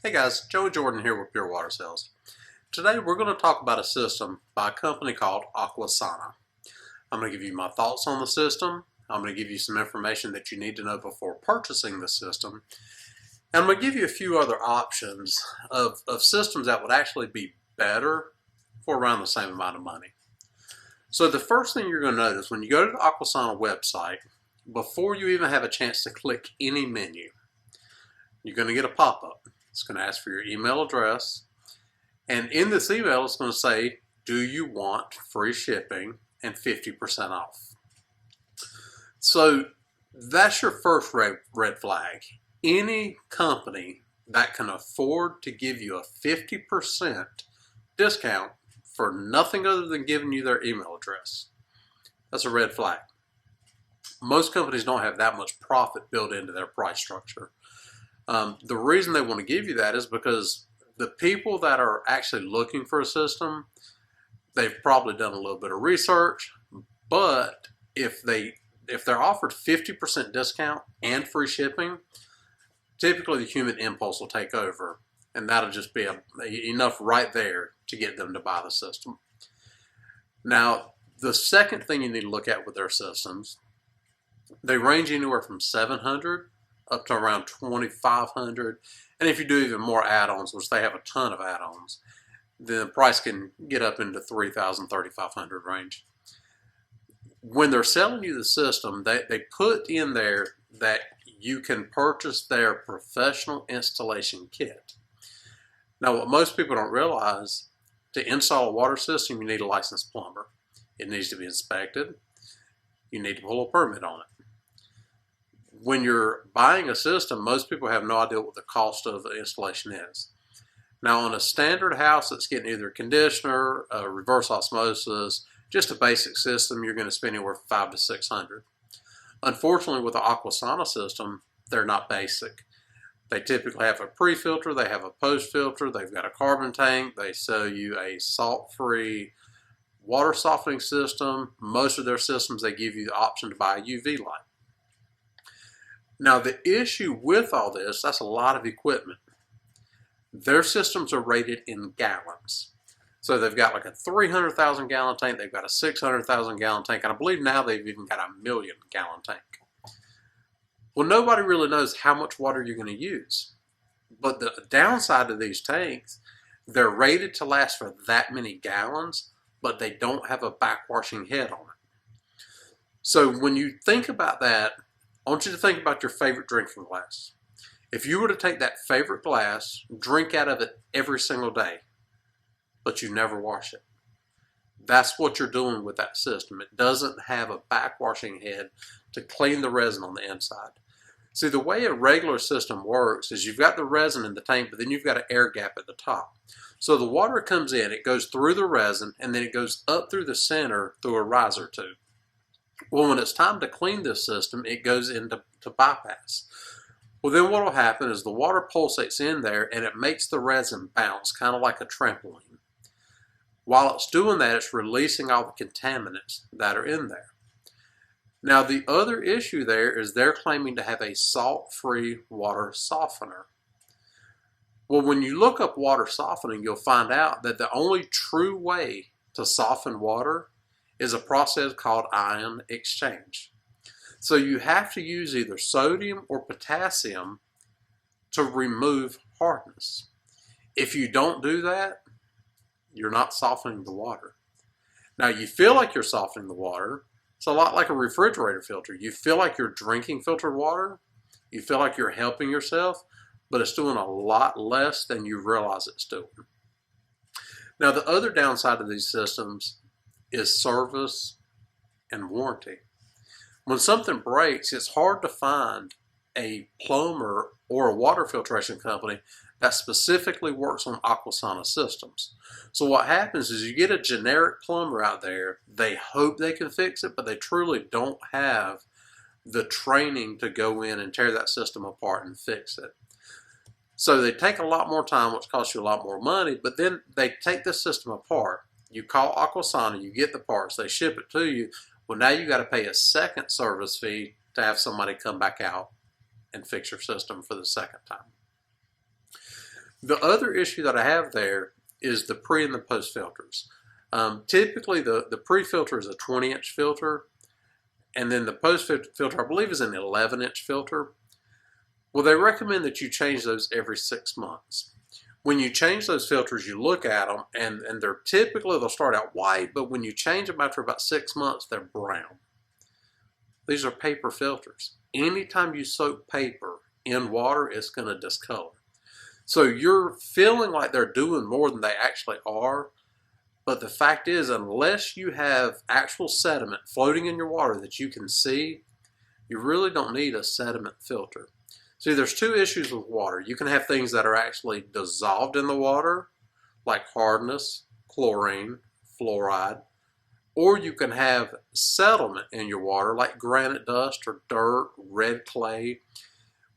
Hey guys, Joey Jordan here with Pure Water Sales. Today we're going to talk about a system by a company called Aquasana. I'm going to give you my thoughts on the system. I'm going to give you some information that you need to know before purchasing the system. And I'm going to give you a few other options of systems that would actually be better for around the same amount of money. So the first thing you're going to notice when you go to the Aquasana website, before you even have a chance to click any menu, you're going to get a pop-up. It's going to ask for your email address, and in this email it's going to say, do you want free shipping and 50% off? So that's your first red flag. Any company that can afford to give you a 50% discount for nothing other than giving you their email address, that's a red flag. Most companies don't have that much profit built into their price structure. The reason they want to give you that is because the people that are actually looking for a system, they've probably done a little bit of research, but if they're offered 50% discount and free shipping, typically the human impulse will take over, and that'll just be enough right there to get them to buy the system. Now, the second thing you need to look at with their systems, they range anywhere from $700 up to around $2,500, and if you do even more add-ons, which they have a ton of add-ons, the price can get up into $3,000, $3,500 range. When they're selling you the system, they put in there that you can purchase their professional installation kit. Now, what most people don't realize, to install a water system, you need a licensed plumber. It needs to be inspected. You need to pull a permit on it. When you're buying a system, most people have no idea what the cost of the installation is. Now, on a standard house that's getting either a conditioner, reverse osmosis, just a basic system, you're going to spend anywhere from $500 to $600. Unfortunately, with the Aquasana system, they're not basic. They typically have a pre-filter, they have a post-filter, they've got a carbon tank, they sell you a salt-free water softening system. Most of their systems, they give you the option to buy a UV light. Now, the issue with all this, that's a lot of equipment. Their systems are rated in gallons. So they've got like a 300,000 gallon tank, they've got a 600,000 gallon tank, and I believe now they've even got a 1,000,000 gallon tank. Well, nobody really knows how much water you're going to use. But the downside of these tanks, they're rated to last for that many gallons, but they don't have a backwashing head on it. So when you think about that, I want you to think about your favorite drinking glass. If you were to take that favorite glass, drink out of it every single day, but you never wash it, that's what you're doing with that system. It doesn't have a backwashing head to clean the resin on the inside. See, the way a regular system works is you've got the resin in the tank, but then you've got an air gap at the top. So the water comes in, it goes through the resin, and then it goes up through the center through a riser tube. Well, when it's time to clean this system, it goes into bypass. Well, then what will happen is the water pulsates in there and it makes the resin bounce, kind of like a trampoline. While it's doing that, it's releasing all the contaminants that are in there. Now, the other issue there is they're claiming to have a salt-free water softener. Well, when you look up water softening, you'll find out that the only true way to soften water is a process called ion exchange. So you have to use either sodium or potassium to remove hardness. If you don't do that, you're not softening the water. Now, you feel like you're softening the water. It's a lot like a refrigerator filter. You feel like you're drinking filtered water. You feel like you're helping yourself, but it's doing a lot less than you realize it's doing. Now, the other downside of these systems is service and warranty. When something breaks, it's hard to find a plumber or a water filtration company that specifically works on Aquasana systems. So what happens is you get a generic plumber out there, they hope they can fix it, but they truly don't have the training to go in and tear that system apart and fix it. So they take a lot more time, which costs you a lot more money, but then they take the system apart. You call Aquasana, you get the parts, they ship it to you. Well, now you got to pay a second service fee to have somebody come back out and fix your system for the second time. The other issue that I have there is the pre and the post filters. Typically the pre-filter is a 20-inch filter, and then the post filter I believe is an 11-inch filter. Well, they recommend that you change those every 6 months. When you change those filters, you look at them, and they're typically, they'll start out white, but when you change them after about 6 months, they're brown. These are paper filters. Anytime you soak paper in water, it's going to discolor. So you're feeling like they're doing more than they actually are, but the fact is, unless you have actual sediment floating in your water that you can see, you really don't need a sediment filter. See, there's two issues with water. You can have things that are actually dissolved in the water, like hardness, chlorine, fluoride, or you can have settlement in your water, like granite dust or dirt, red clay.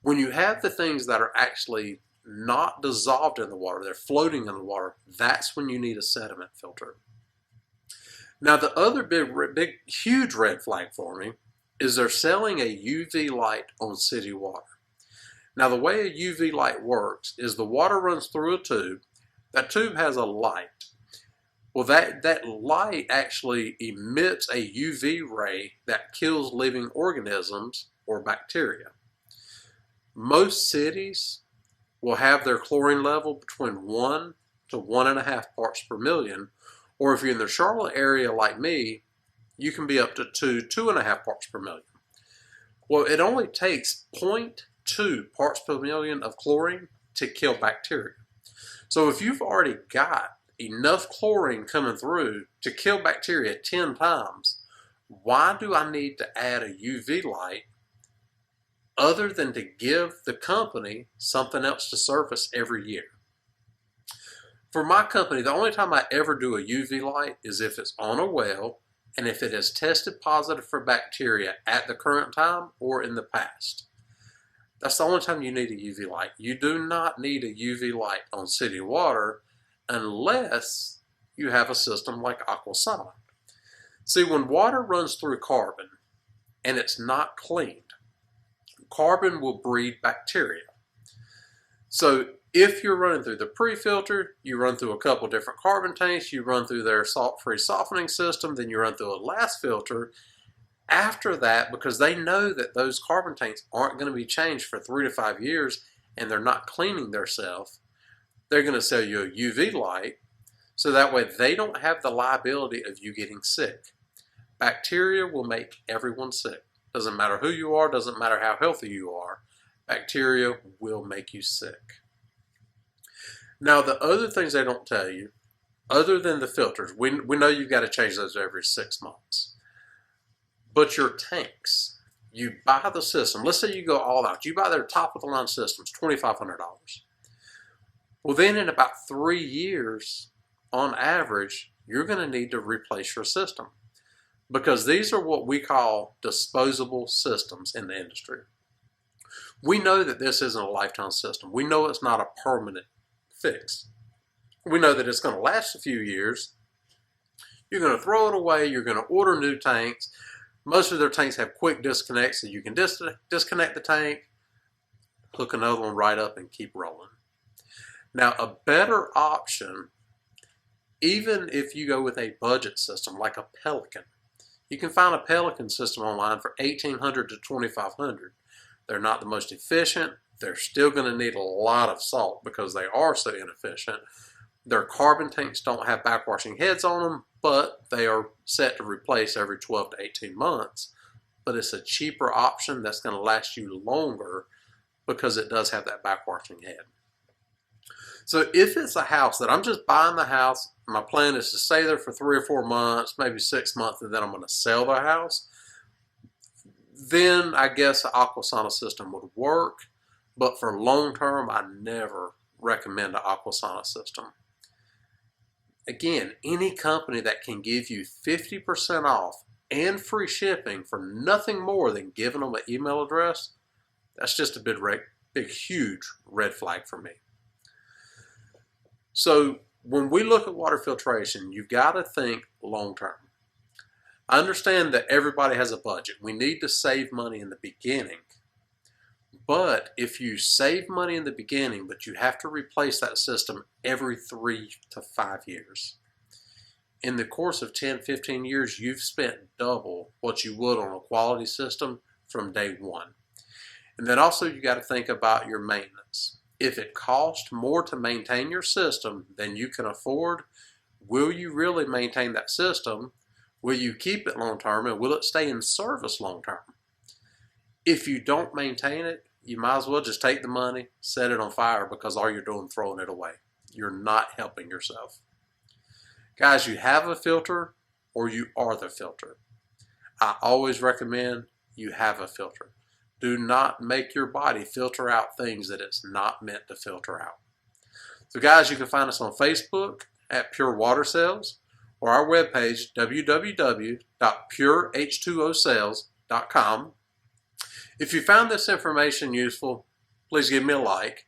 When you have the things that are actually not dissolved in the water, they're floating in the water, that's when you need a sediment filter. Now, the other big, huge red flag for me is they're selling a UV light on city water. Now, the way a UV light works is the water runs through a tube. That tube has a light. Well, that light actually emits a UV ray that kills living organisms or bacteria. Most cities will have their chlorine level between 1 to 1.5 parts per million, or if you're in the Charlotte area like me, you can be up to 2.5 parts per million. Well, it only takes 0.2 parts per million of chlorine to kill bacteria. So if you've already got enough chlorine coming through to kill bacteria 10 times, why do I need to add a UV light other than to give the company something else to surface every year? For my company, the only time I ever do a UV light is if it's on a well and if it has tested positive for bacteria at the current time or in the past. That's the only time you need a UV light. You do not need a UV light on city water unless you have a system like Aquasana. See, when water runs through carbon and it's not cleaned, carbon will breed bacteria. So if you're running through the pre-filter, you run through a couple different carbon tanks, you run through their salt-free softening system, then you run through a last filter. After that, because they know that those carbon tanks aren't going to be changed for 3 to 5 years and they're not cleaning themselves, they're going to sell you a UV light so that way they don't have the liability of you getting sick. Bacteria will make everyone sick. Doesn't matter who you are, doesn't matter how healthy you are, bacteria will make you sick. Now, the other things they don't tell you, other than the filters, we know you've got to change those every 6 months. But your tanks, you buy the system. Let's say you go all out. You buy their top-of-the-line systems, $2,500. Well, then in about 3 years, on average, you're going to need to replace your system because these are what we call disposable systems in the industry. We know that this isn't a lifetime system. We know it's not a permanent fix. We know that it's going to last a few years. You're going to throw it away. You're going to order new tanks. Most of their tanks have quick disconnects, so you can disconnect the tank, hook another one right up, and keep rolling. Now, a better option, even if you go with a budget system like a Pelican, you can find a Pelican system online for $1,800 to $2,500. They're not the most efficient. They're still going to need a lot of salt because they are so inefficient. Their carbon tanks don't have backwashing heads on them, but they are set to replace every 12 to 18 months. But it's a cheaper option that's going to last you longer because it does have that backwashing head. So if it's a house that I'm just buying the house, my plan is to stay there for 3 or 4 months, maybe 6 months, and then I'm going to sell the house, then I guess the Aquasana system would work. But for long term, I never recommend an Aquasana system. Again, any company that can give you 50% off and free shipping for nothing more than giving them an email address, that's just a big, huge red flag for me. So when we look at water filtration, you've got to think long term. I understand that everybody has a budget. We need to save money in the beginning. But if you save money in the beginning, but you have to replace that system every 3 to 5 years, in the course of 10, 15 years, you've spent double what you would on a quality system from day one. And then also you got to think about your maintenance. If it costs more to maintain your system than you can afford, will you really maintain that system? Will you keep it long term, and will it stay in service long term? If you don't maintain it, you might as well just take the money, set it on fire, because all you're doing is throwing it away. You're not helping yourself. Guys, you have a filter or you are the filter. I always recommend you have a filter. Do not make your body filter out things that it's not meant to filter out. So guys, you can find us on Facebook at Pure Water Sales, or our webpage, www.pureh2osales.com. If you found this information useful, please give me a like.